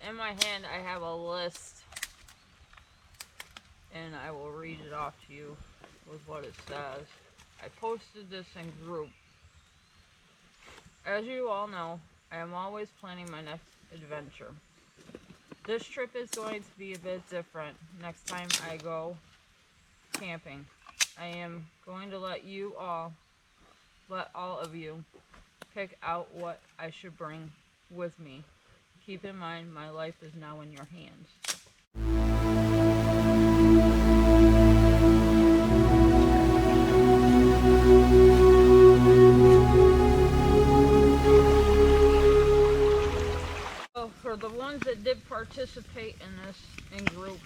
in my hand I have a list, and I will read it off to you with what it says. I posted this in group. As you all know, I am always planning my next adventure. This trip is going to be a bit different next time I go camping. I am going to let all of you pick out what I should bring with me. Keep in mind, my life is now in your hands. So for the ones that did participate in this in group,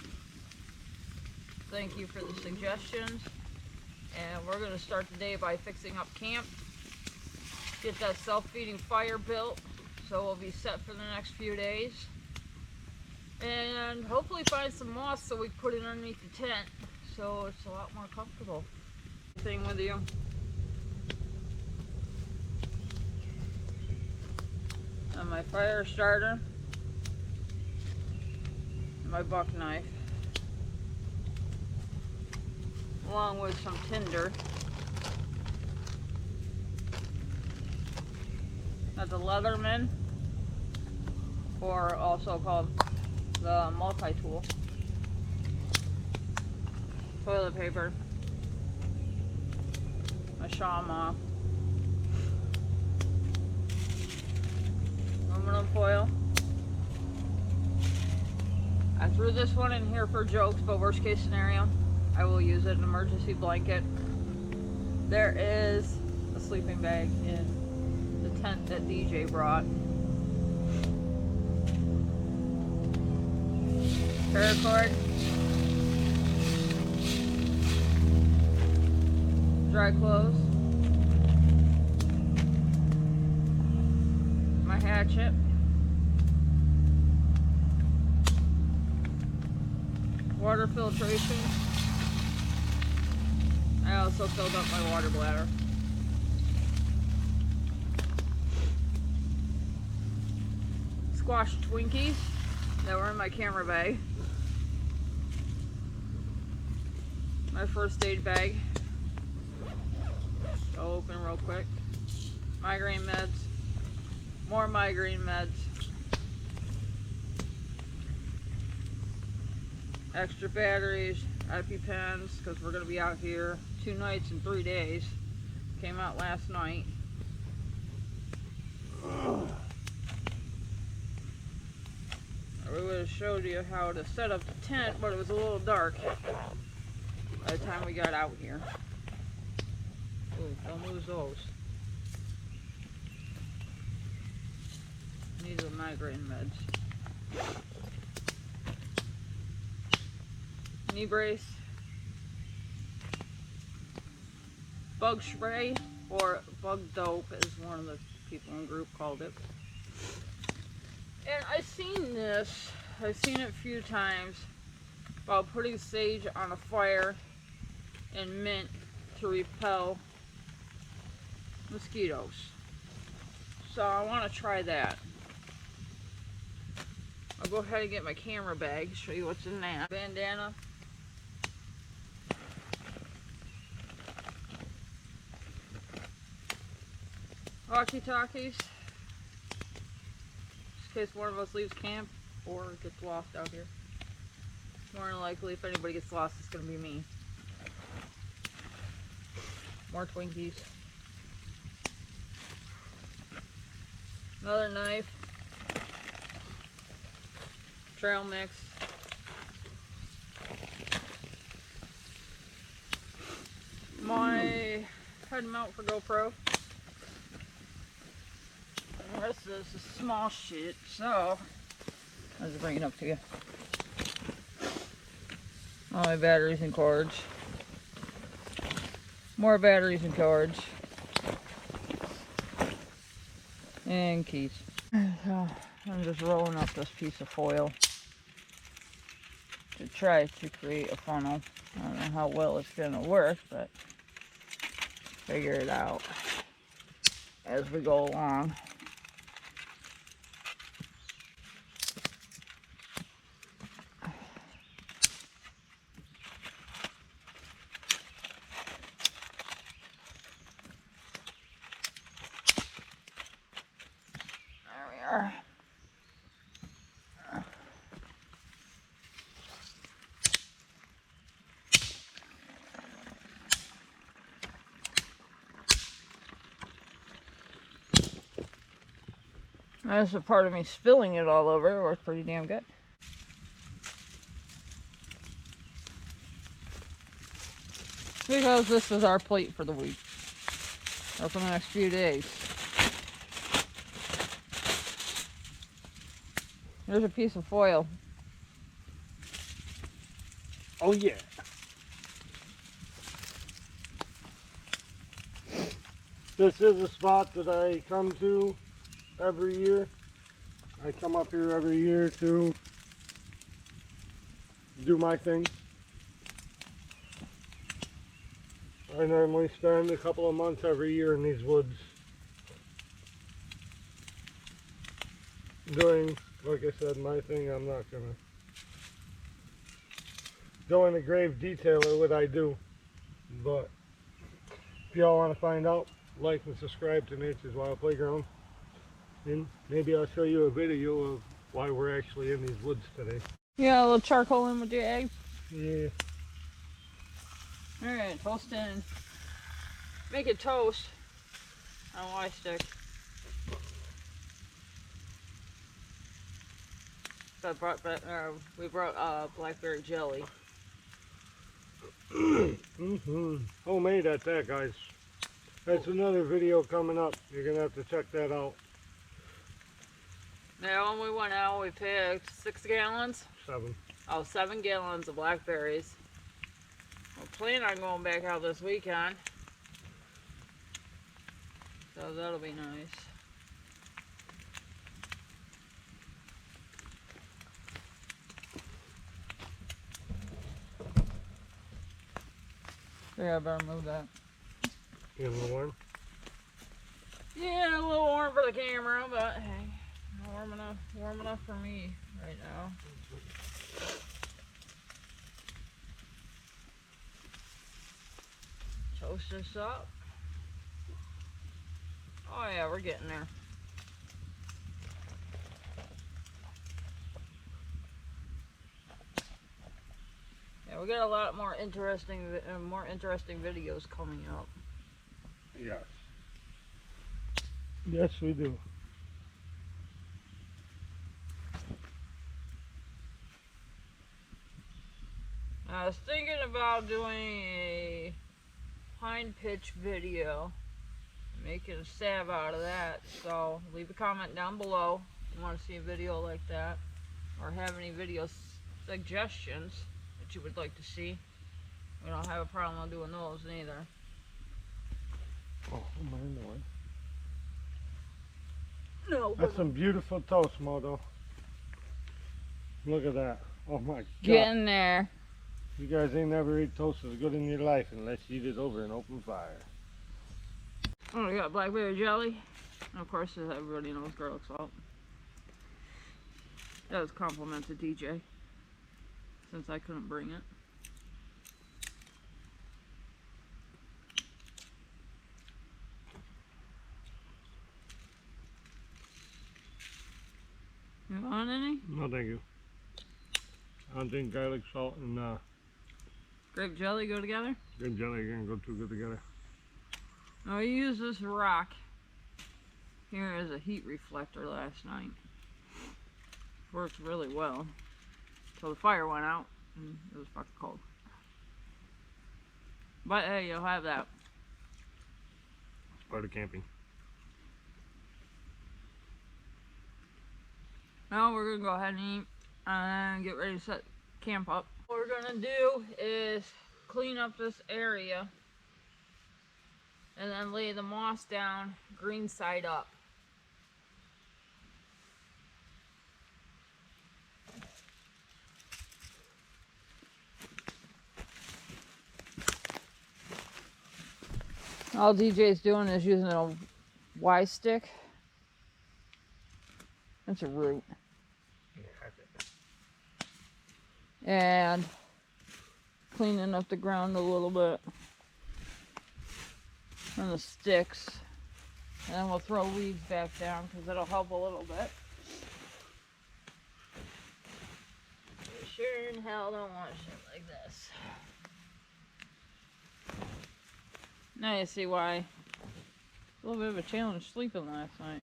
thank you for the suggestions. And we're going to start the day by fixing up camp. Get that self-feeding fire built so we'll be set for the next few days. And hopefully find some moss so we can put it underneath the tent so it's a lot more comfortable. Thing with you. And my fire starter. And my buck knife. Along with some tinder. That's a Leatherman, or also called the multi-tool. Toilet paper. A shawma. Aluminum foil. I threw this one in here for jokes, but worst case scenario, I will use it, an emergency blanket. There is a sleeping bag in the tent that DJ brought. Paracord. Dry clothes. My hatchet. Water filtration. I also filled up my water bladder. Squash Twinkies that were in my camera bag. My first aid bag. I'll open real quick. Migraine meds. More migraine meds. Extra batteries. EpiPens, because we're going to be out here 2 nights and 3 days. Came out last night. I would have showed you how to set up the tent, but it was a little dark by the time we got out here. Ooh, don't lose those. These are migraine meds. Knee brace. Bug spray, or bug dope as one of the people in the group called it. And I've seen this, I've seen it a few times about putting sage on a fire and mint to repel mosquitoes. So I want to try that. I'll go ahead and get my camera bag, show you what's in that. Bandana. Walkie-talkies. In case one of us leaves camp or gets lost out here. More than likely, if anybody gets lost, it's going to be me. More Twinkies. Another knife. Trail mix. My head mount for GoPro. The rest of this is small shit, so I'll just bring it up to you. All my batteries and cords. More batteries and cords. And keys. So I'm just rolling up this piece of foil to try to create a funnel. I don't know how well it's going to work, but figure it out as we go along. That's a part of me spilling it all over. It works pretty damn good. Because this is our plate for the week. Or for the next few days. There's a piece of foil. Oh yeah. This is a spot that I come to every year. I come up here every year to do my thing. I normally spend a couple of months every year in these woods doing, like I said, my thing. I'm not gonna go into grave detail of what I do, but if y'all want to find out, like and subscribe to Nature's Wild Playground, and maybe I'll show you a video of why we're actually in these woods today. Yeah, a little charcoal in with your eggs. Yeah. Alright, toasting. Make it toast on a Y stick. We brought blackberry jelly. Homemade at that, guys. That's another video coming up. You're gonna have to check that out. Now, when we went out, we picked 6 gallons. 7. Oh, 7 gallons of blackberries. We're planning on going back out this weekend. So that'll be nice. Yeah, I better move that. You a little warm? Yeah, a little warm for the camera, but hey, warm enough for me right now. Toast this up. Oh yeah, we're getting there. Yeah, we got a lot more interesting videos coming up. Yes. Yes, we do. I was thinking about doing a pine pitch video, making a salve out of that, so leave a comment down below if you want to see a video like that, or have any video suggestions that you would like to see. We don't have a problem doing those either. Oh, am I in the way? No. That's some beautiful toast, Moto. Look at that. Oh my God. Getting there. You guys ain't never ate toast as good in your life unless you eat it over an open fire. Oh, we got blackberry jelly. And of course, as everybody knows, garlic salt. That was a compliment to DJ, since I couldn't bring it. You want any? No, thank you. I don't think garlic salt and Grape jelly go together? grape jelly are gonna go too good together. Now, we used this rock here as a heat reflector last night. Works really well. So the fire went out and it was fucking cold. But hey, you'll have that. It's part of camping. Now we're gonna go ahead and eat and get ready to set camp up. What we're gonna do is clean up this area and then lay the moss down green side up. All DJ's doing is using a Y stick. That's a root. And cleaning up the ground a little bit from the sticks. And then we'll throw weeds back down because it'll help a little bit. You sure in hell don't want shit like this. Now you see why. It's a little bit of a challenge sleeping last night.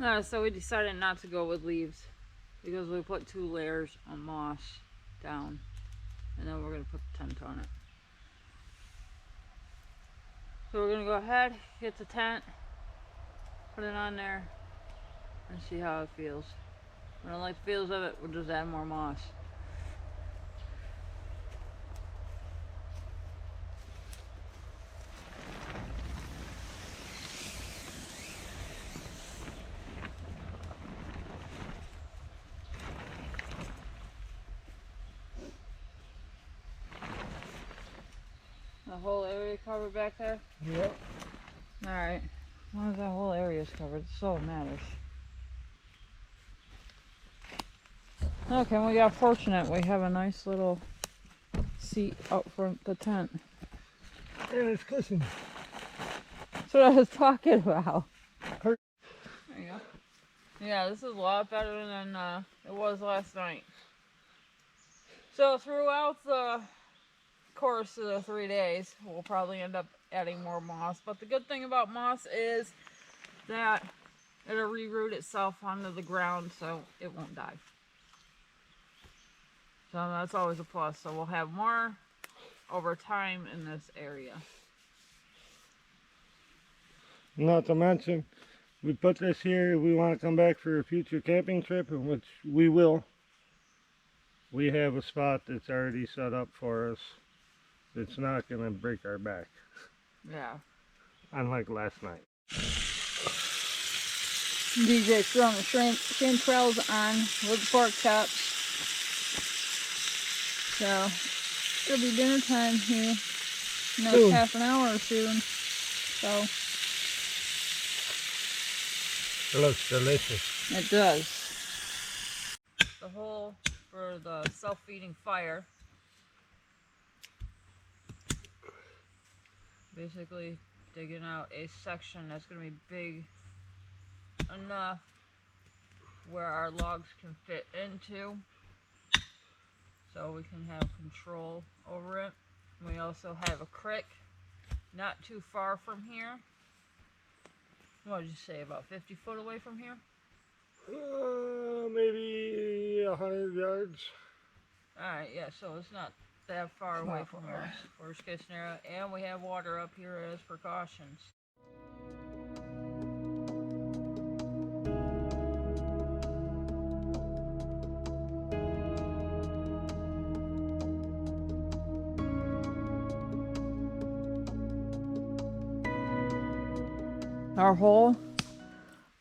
So we decided not to go with leaves because we put 2 layers of moss down, and then we're going to put the tent on it. So we're going to go ahead, get the tent, put it on there, and see how it feels. If I don't like the feels of it, we'll just add more moss. The whole area covered back there? Yep. Alright. As long as that whole area is covered, that's all that matters. Okay, we got fortunate. We have a nice little seat out front the tent. And it's cushioned. That's what I was talking about. There you go. Yeah, this is a lot better than it was last night. So throughout the course of the 3 days, we'll probably end up adding more moss. But the good thing about moss is that it'll reroot itself onto the ground, so it won't die. So that's always a plus. So we'll have more over time in this area. Not to mention, we put this here, we want to come back for a future camping trip, in which we will. We have a spot that's already set up for us. It's not going to break our back. Yeah. Unlike last night. DJ throwing the shrimp trails on with the pork chops. So, it'll be dinner time here in the next half an hour soon. So, it looks delicious. It does. The hole for the self-feeding fire. Basically digging out a section that's going to be big enough where our logs can fit into, so we can have control over it. We also have a creek not too far from here. What did you say, about 50 foot away from here? Maybe 100 yards. Alright, yeah, so it's not that far away from us, worst case scenario, and we have water up here as precautions. Our hole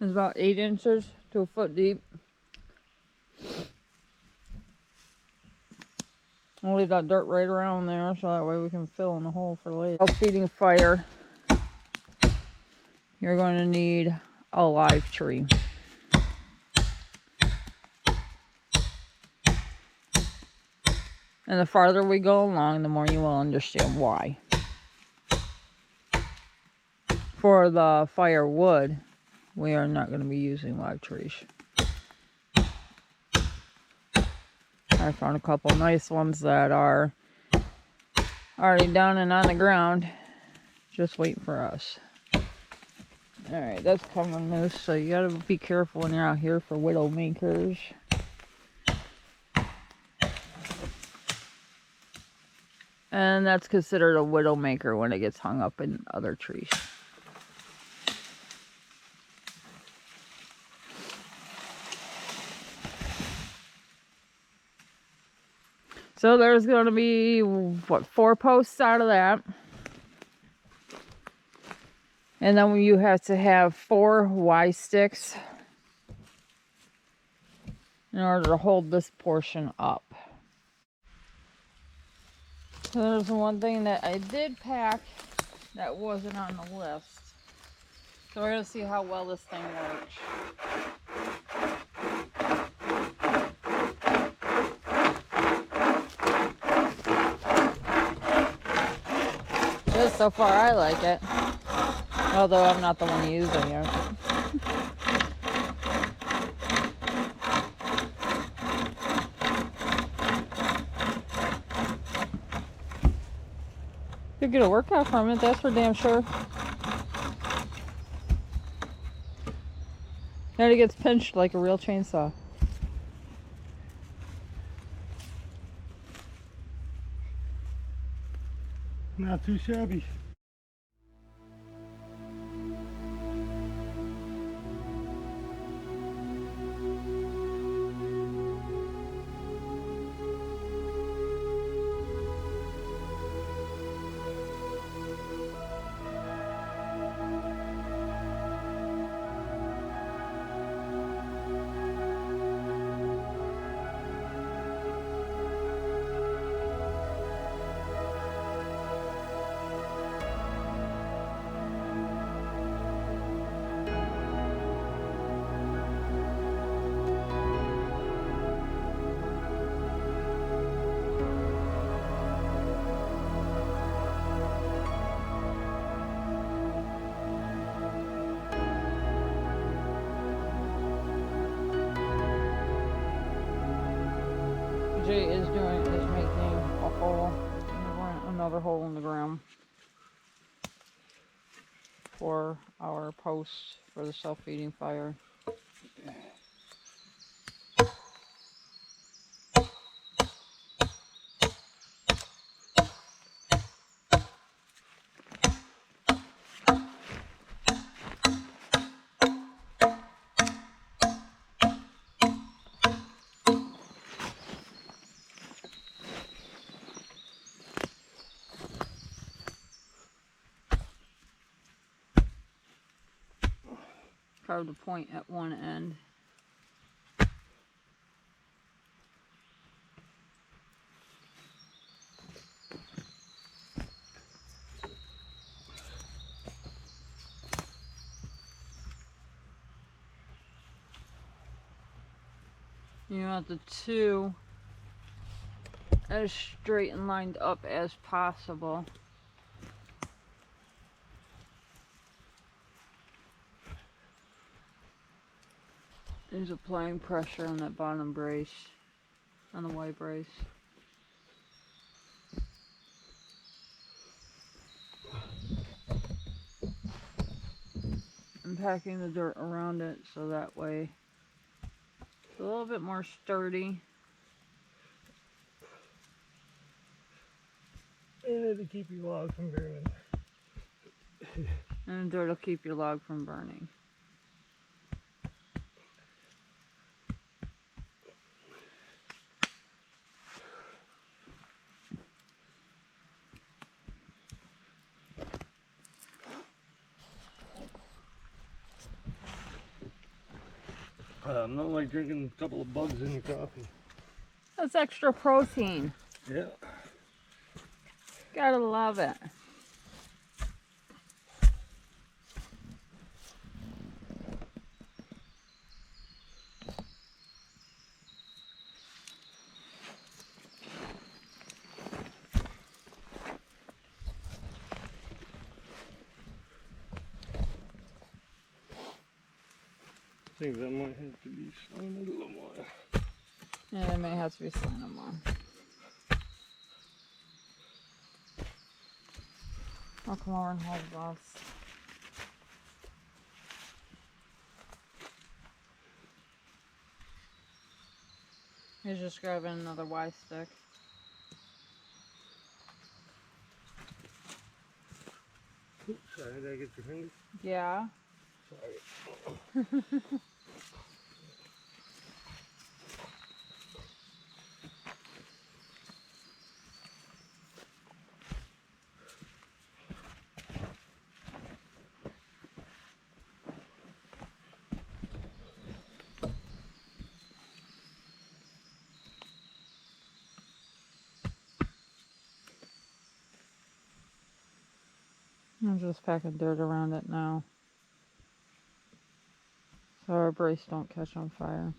is about 8 inches to a foot deep. I'll leave that dirt right around there so that way we can fill in the hole for later. Feeding fire, you're going to need a live tree. And the farther we go along, the more you will understand why. For the firewood, we are not going to be using live trees. I found a couple nice ones that are already down and on the ground, just waiting for us. Alright, that's common moose, so you gotta be careful when you're out here for widow makers. And that's considered a widow maker when it gets hung up in other trees. So there's going to be, what, 4 posts out of that. And then you have to have 4 Y sticks in order to hold this portion up. So there's one thing that I did pack that wasn't on the list. So we're going to see how well this thing works. So far I like it, although I'm not the one using it. You'll get a workout from it, that's for damn sure. And it gets pinched like a real chainsaw. Not too shabby. Jay is making a hole, another hole in the ground for our post for the self-feeding fire. Carved a point at one end. You want the two as straight and lined up as possible. Is applying pressure on that bottom brace, on the Y brace. I'm packing the dirt around it so that way it's a little bit more sturdy. And to keep your log from burning. And the dirt will keep your log from burning. Not like drinking a couple of bugs in your coffee. That's extra protein. Yeah. Gotta love it. I think that might have to be slanted a little more. Yeah, they may have to be slanted more. I'll come over and hold this. He's just grabbing another Y stick. Oops, sorry, did I get your finger? Yeah. Sorry. I'm just packing dirt around it now, so our brace don't catch on fire.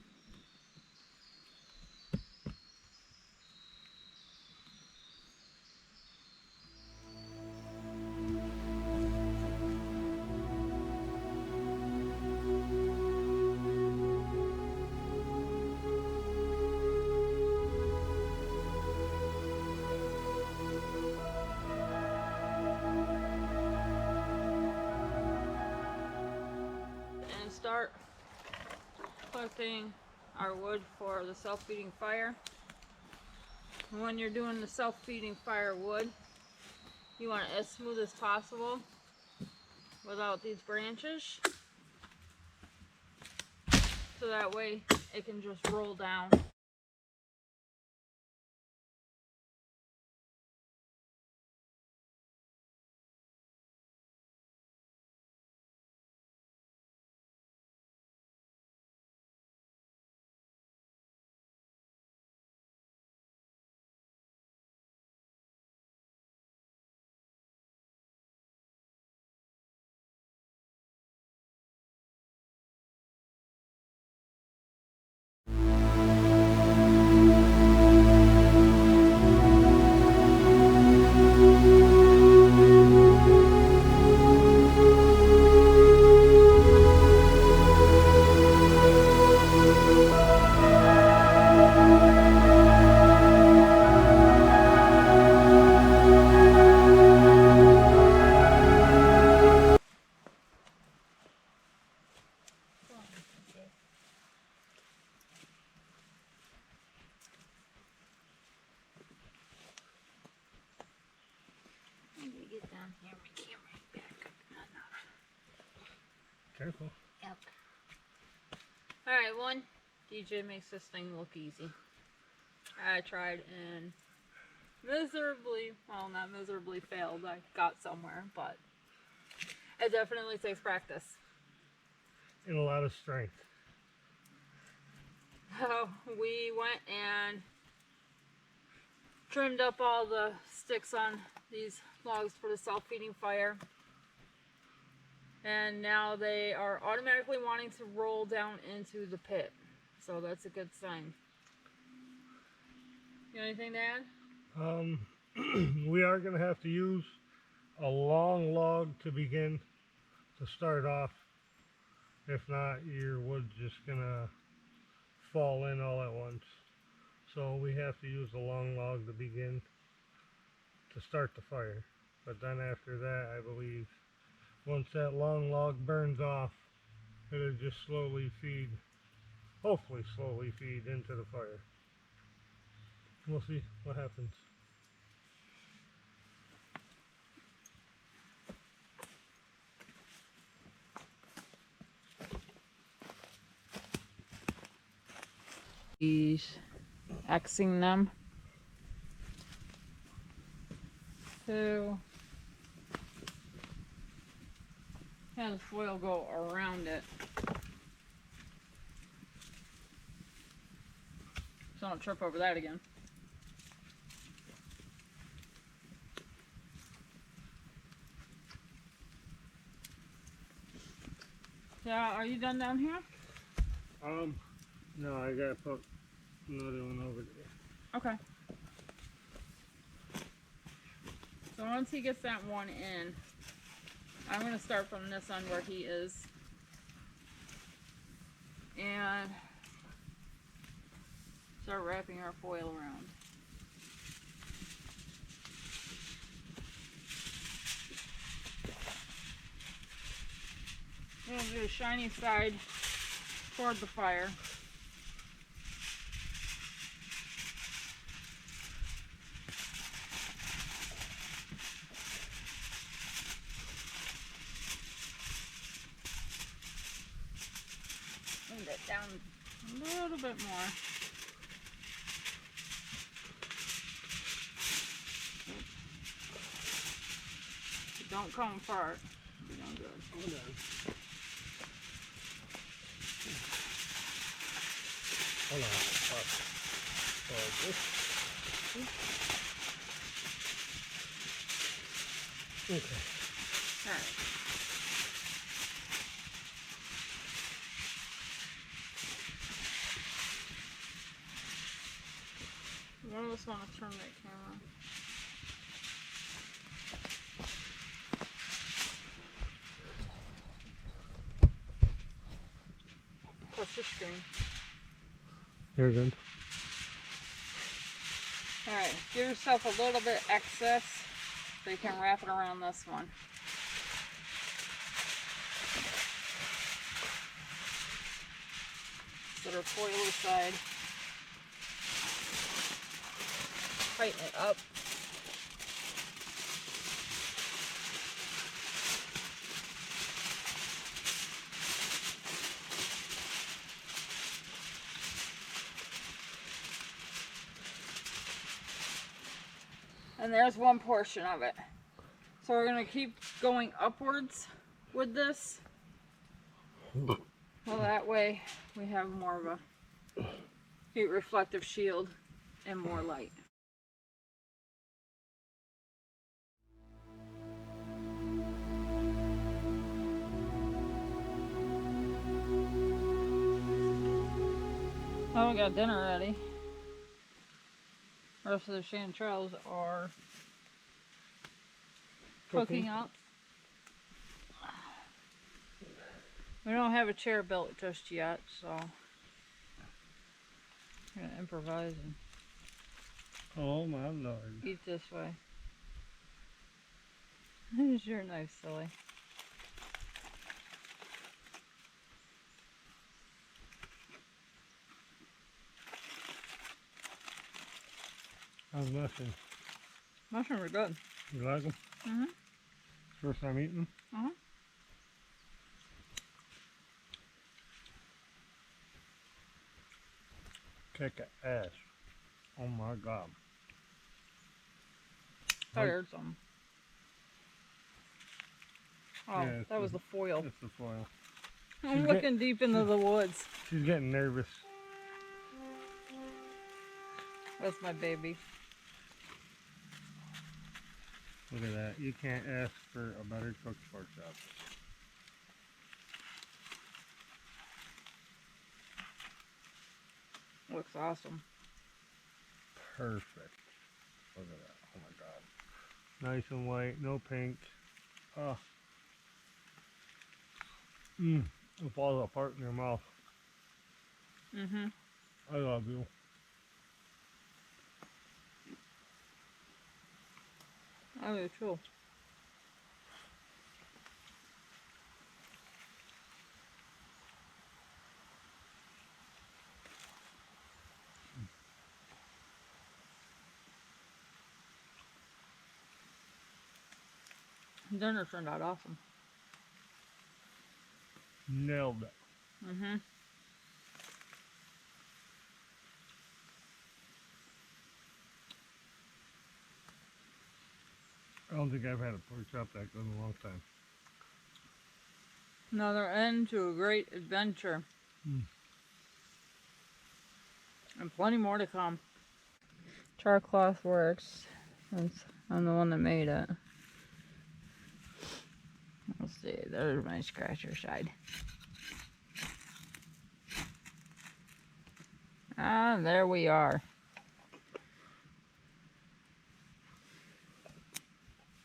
And start collecting our wood for the self-feeding fire. When you're doing the self-feeding fire wood, you want it as smooth as possible without these branches, so that way it can just roll down. Get down here, my camera back enough. Careful. Yep. Alright, one, DJ makes this thing look easy. I tried and miserably, well, not miserably failed. I got somewhere, but it definitely takes practice. And a lot of strength. So we went and trimmed up all the sticks on these logs for the self-feeding fire, and now they are automatically wanting to roll down into the pit, so that's a good sign. You got anything to add? We are going to have to use a long log to begin to start off. If not, your wood's just going to fall in all at once. So we have to use a long log to begin to start the fire. But then after that, I believe, once that long log burns off, it'll just slowly feed, hopefully slowly feed into the fire. We'll see what happens. He's Xing them to have the foil go around it, so don't trip over that again. Yeah, are you done down here? No, I gotta put another one over there. Okay. So once he gets that one in, I'm going to start from this end where he is. And start wrapping our foil around. We'll do the shiny side toward the fire. Move that down a little bit more. Don't come apart. You're doing good. Hold on. Hold on. This. Okay. All right. One of us want to turn that camera. Push the screen. You're good. Alright, give yourself a little bit excess so you can wrap it around this one. that are foiler side. Tighten it up. And there's one portion of it. So we're going to keep going upwards with this. Well, that way we have more of a heat reflective shield and more light. Oh, we got dinner ready. The rest of the chanterelles are cooking up. We don't have a chair built just yet, so I'm gonna improvise and Oh my lord. eat this way. Here's your knife, silly. How's mushrooms? Mushrooms are good. You like them? Mm-hmm. First time eating them? Uh-huh. Kick ass. Oh my god. I heard some. Oh, Yeah, that was the foil. It's the foil. I'm looking deep into the woods. She's getting nervous. That's my baby. Look at that. You can't ask for a better cook's workshop. Looks awesome. Perfect. Look at that. Oh my god. Nice and white. No pink. Oh. It falls apart in your mouth. Mm-hmm. I love you. I do too. Dinner turned out awesome. Nailed it. Mm-hmm. I don't think I've had a pork chop that good in a long time. Another end to a great adventure. And plenty more to come. Char cloth works. I'm the one that made it. Let's see, there's my scratcher side. Ah, there we are.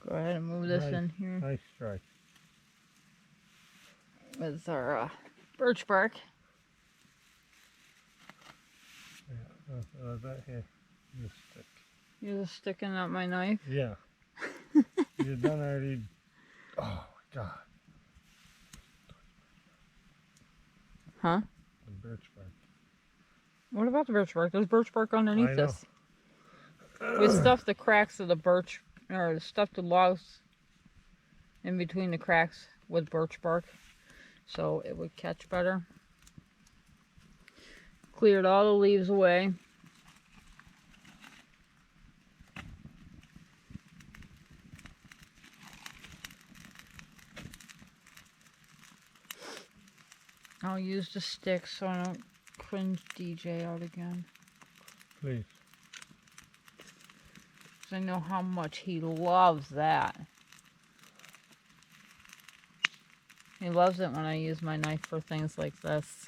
Go ahead and move this in here. Nice strike. With our birch bark. Yeah, that here. This stick. You're just sticking out my knife? Yeah. You're done already. Oh my god. Huh? The birch bark. What about the birch bark? There's birch bark underneath I know. this. We stuffed the cracks of the birch, or stuffed the logs in between the cracks with birch bark so it would catch better. Cleared all the leaves away. I'll use the stick so I don't cringe DJ out again. Please. Because I know how much he loves that. He loves it when I use my knife for things like this.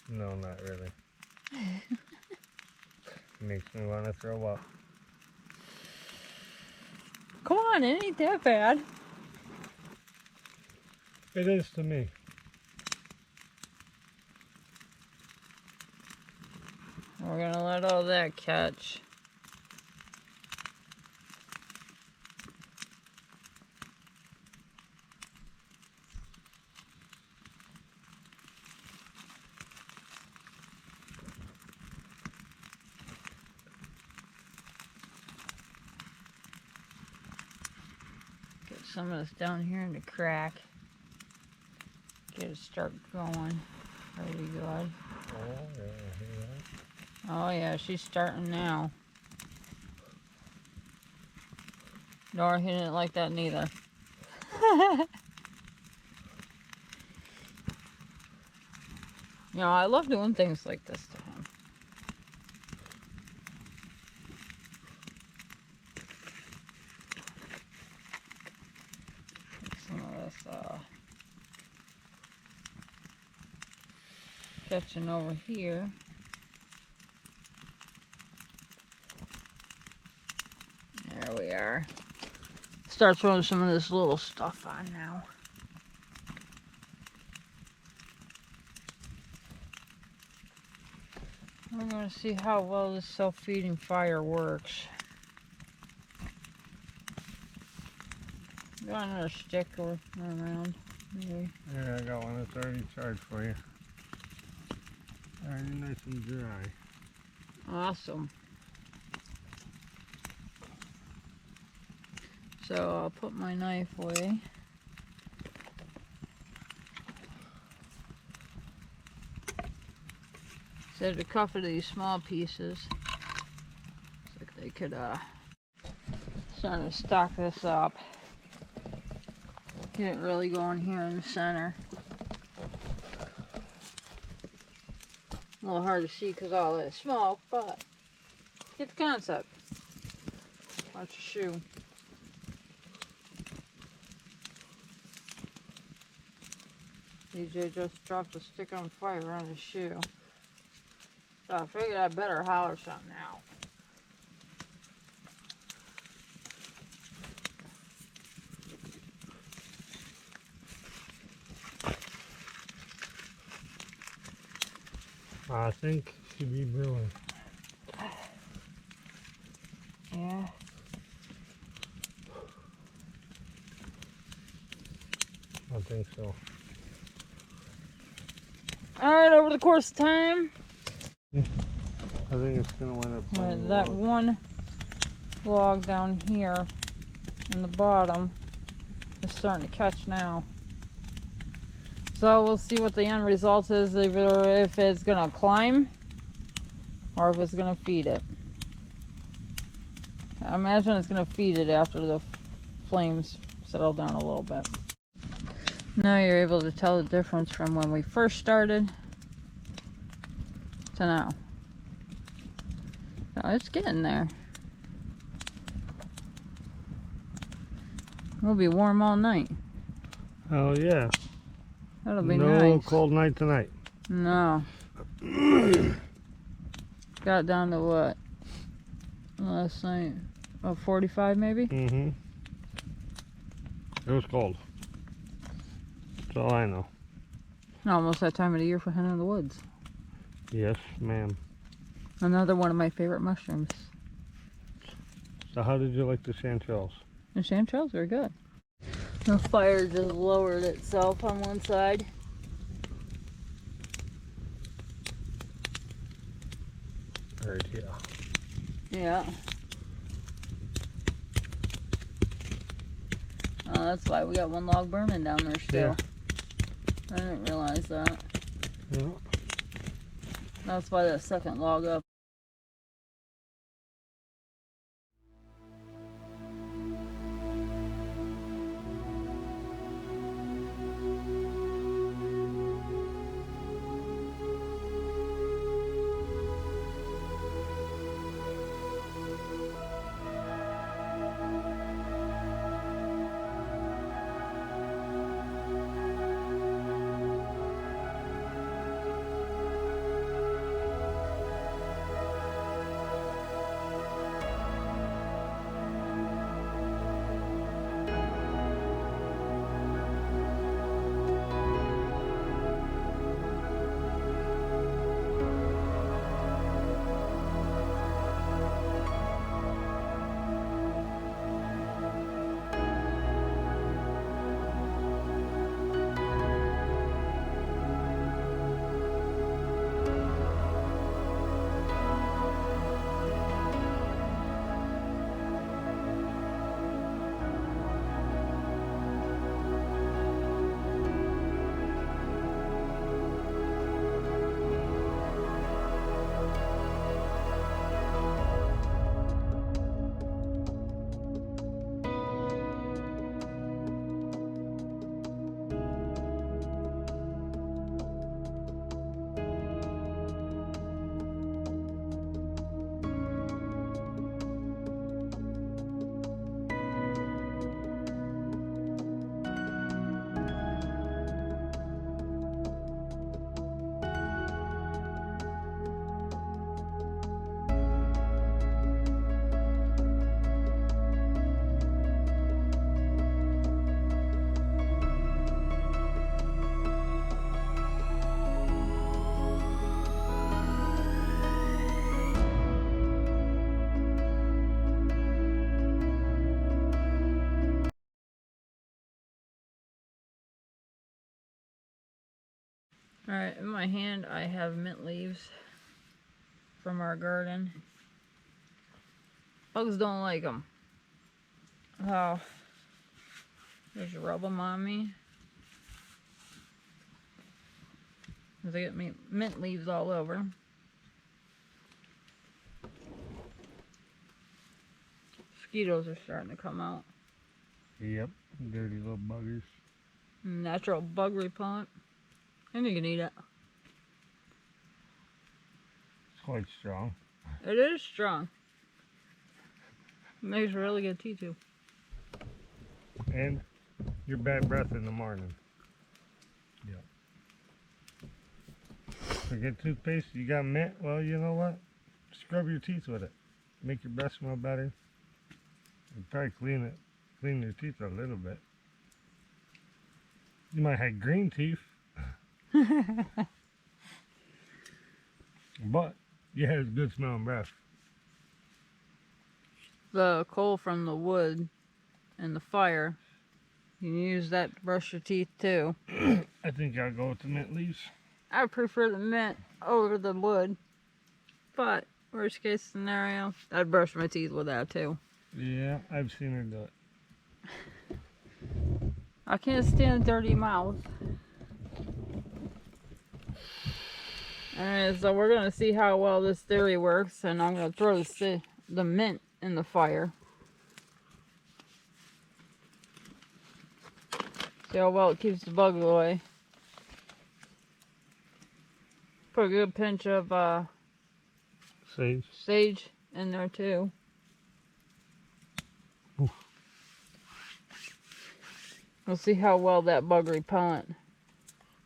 No, not really. Makes me want to throw up. Come on, it ain't that bad. It is to me. We're gonna let all that catch. some of this down here in the crack. Get it start going. Pretty good. Oh yeah, she's starting now. Nora didn't like that neither. You know, I love doing things like this to him. Get some of this catching over here. There we are. Start throwing some of this little stuff on now. We're going to see how well this self-feeding fire works. Got another stick or around, maybe. Yeah, I got one that's already charged for you. Already nice and dry. Awesome. So I'll put my knife away. Instead of cut for these small pieces, looks like they could start to stock this up. Get it really going here in the center. A little hard to see because all that smoke, but get the concept. Watch your shoe. DJ just dropped a stick on fire on his shoe. So I figured I better holler something out. I think she'd be brewing. Yeah. I think so. Alright, over the course of time, I think it's gonna wind up. that one log down here in the bottom is starting to catch now. So we'll see what the end result is, either if it's gonna climb or if it's gonna feed it. I imagine it's gonna feed it after the flames settle down a little bit. Now you're able to tell the difference from when we first started to now. Oh, it's getting there. It'll be warm all night. Oh yeah. That'll be no nice. cold night tonight. No. Got down to what? Last night? Oh, 45 maybe? Mm-hmm. It was cold. That's all I know. Almost that time of the year for hen in the woods. Yes, ma'am. Another one of my favorite mushrooms. So how did you like the chanterelles? The chanterelles are good. The fire just lowered itself on one side. Right here. Yeah. Oh, that's why we got one log burning down there still. Yeah. I didn't realize that. Yeah. That's why that second log up. Alright, in my hand I have mint leaves from our garden. Bugs don't like them. Oh, just rub them on me. They get me mint leaves all over. Mosquitoes are starting to come out. Yep, dirty little buggers. Natural bug repellent. And you can eat it. It's quite strong. It is strong. Makes really good tea too. And your bad breath in the morning. Yep. Forget toothpaste, you got mint? Well, you know what? Scrub your teeth with it. Make your breath smell better. And probably clean your teeth a little bit. You might have green teeth. But you had good smelling breath. The coal from the wood and the fire, you can use that to brush your teeth too. I think I'll go with the mint leaves. I prefer the mint over the wood, but worst case scenario, I'd brush my teeth with that too. Yeah, I've seen her do it. I can't stand dirty mouth. Alright, so we're gonna see how well this theory works, and I'm gonna throw the mint in the fire. See how well it keeps the bugs away. Put a good pinch of sage in there too. Oof. We'll see how well that bug repellent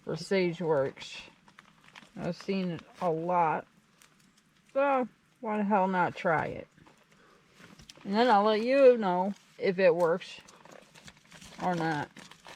for sage works. I've seen it a lot, so why the hell not try it? And then I'll let you know if it works or not.